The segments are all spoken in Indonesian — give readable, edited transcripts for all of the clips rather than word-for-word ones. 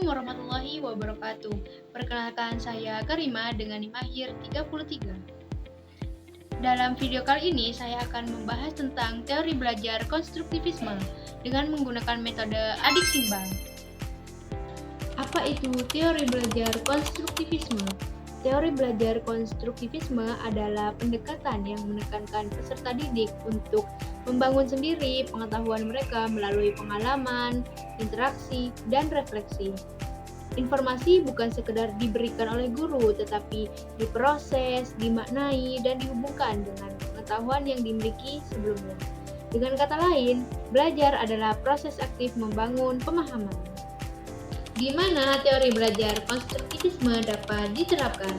Assalamualaikum warahmatullahi wabarakatuh. Perkenalkan saya Karima dengan NIM akhir 33. Dalam video kali ini saya akan membahas tentang teori belajar konstruktivisme dengan menggunakan metode adik simbang. Apa itu teori belajar konstruktivisme? Teori belajar konstruktivisme adalah pendekatan yang menekankan peserta didik untuk membangun sendiri pengetahuan mereka melalui pengalaman, interaksi, dan refleksi. Informasi bukan sekedar diberikan oleh guru, tetapi diproses, dimaknai, dan dihubungkan dengan pengetahuan yang dimiliki sebelumnya. Dengan kata lain, belajar adalah proses aktif membangun pemahaman. Di mana teori belajar konstruktivisme dapat diterapkan?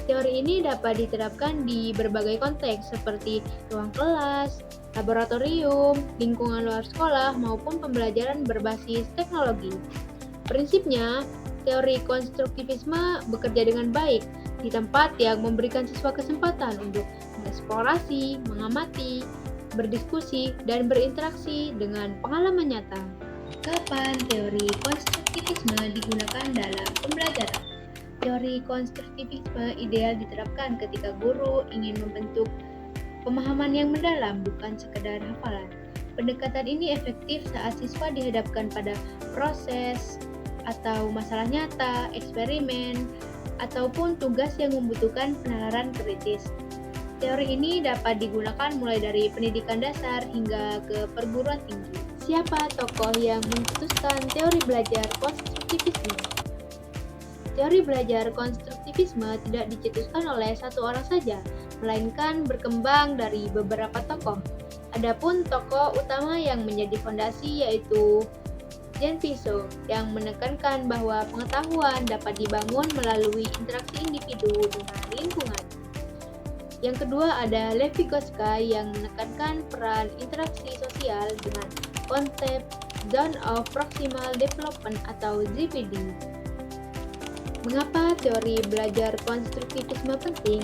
Teori ini dapat diterapkan di berbagai konteks seperti ruang kelas, laboratorium, lingkungan luar sekolah, maupun pembelajaran berbasis teknologi. Prinsipnya, teori konstruktivisme bekerja dengan baik di tempat yang memberikan siswa kesempatan untuk mengeksplorasi, mengamati, berdiskusi, dan berinteraksi dengan pengalaman nyata. Kapan teori konstruktivisme digunakan dalam pembelajaran? Teori konstruktivisme ideal diterapkan ketika guru ingin membentuk pemahaman yang mendalam, bukan sekedar hafalan. Pendekatan ini efektif saat siswa dihadapkan pada proses atau masalah nyata, eksperimen, ataupun tugas yang membutuhkan penalaran kritis. Teori ini dapat digunakan mulai dari pendidikan dasar hingga ke perguruan tinggi. Siapa tokoh yang mencetuskan teori belajar konstruktivisme? Teori belajar konstruktivisme tidak dicetuskan oleh satu orang saja, melainkan berkembang dari beberapa tokoh. Adapun tokoh utama yang menjadi fondasi yaitu Jean Piaget yang menekankan bahwa pengetahuan dapat dibangun melalui interaksi individu dengan lingkungan. Yang kedua ada Lev Vygotsky yang menekankan peran interaksi sosial dengan konsep Zone of Proximal Development atau ZPD. Mengapa teori belajar konstruktivisme penting?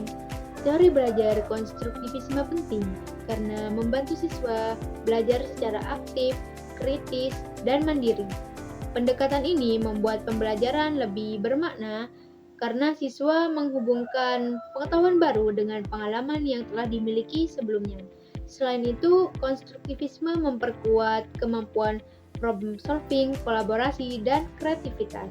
Teori belajar konstruktivisme penting karena membantu siswa belajar secara aktif, kritis, dan mandiri. Pendekatan ini membuat pembelajaran lebih bermakna karena siswa menghubungkan pengetahuan baru dengan pengalaman yang telah dimiliki sebelumnya. Selain itu, konstruktivisme memperkuat kemampuan problem solving, kolaborasi, dan kreativitas.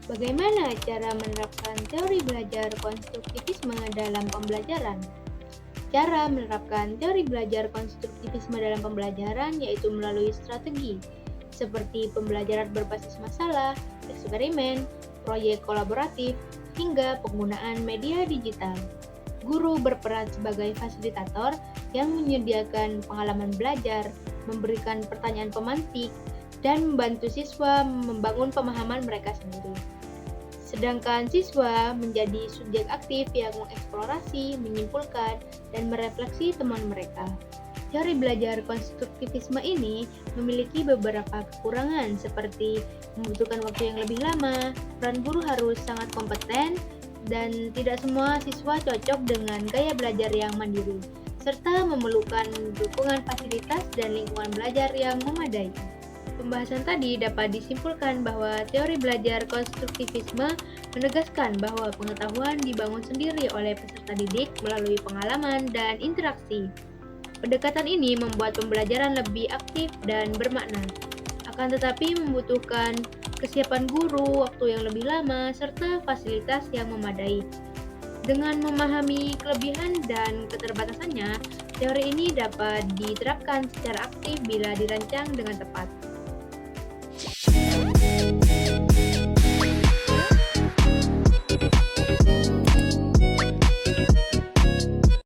Bagaimana cara menerapkan teori belajar konstruktivisme dalam pembelajaran? Cara menerapkan teori belajar konstruktivisme dalam pembelajaran yaitu melalui strategi seperti pembelajaran berbasis masalah, eksperimen, proyek kolaboratif, hingga penggunaan media digital. Guru berperan sebagai fasilitator yang menyediakan pengalaman belajar, memberikan pertanyaan pemantik, dan membantu siswa membangun pemahaman mereka sendiri. Sedangkan siswa menjadi subjek aktif yang mengeksplorasi, menyimpulkan, dan merefleksi temuan mereka. Teori belajar konstruktivisme ini memiliki beberapa kekurangan seperti membutuhkan waktu yang lebih lama, peran guru harus sangat kompeten, dan tidak semua siswa cocok dengan gaya belajar yang mandiri, serta memerlukan dukungan fasilitas dan lingkungan belajar yang memadai. Pembahasan tadi dapat disimpulkan bahwa teori belajar konstruktivisme menegaskan bahwa pengetahuan dibangun sendiri oleh peserta didik melalui pengalaman dan interaksi. Pendekatan ini membuat pembelajaran lebih aktif dan bermakna, akan tetapi membutuhkan kesiapan guru, waktu yang lebih lama, serta fasilitas yang memadai. Dengan memahami kelebihan dan keterbatasannya, teori ini dapat diterapkan secara aktif bila dirancang dengan tepat.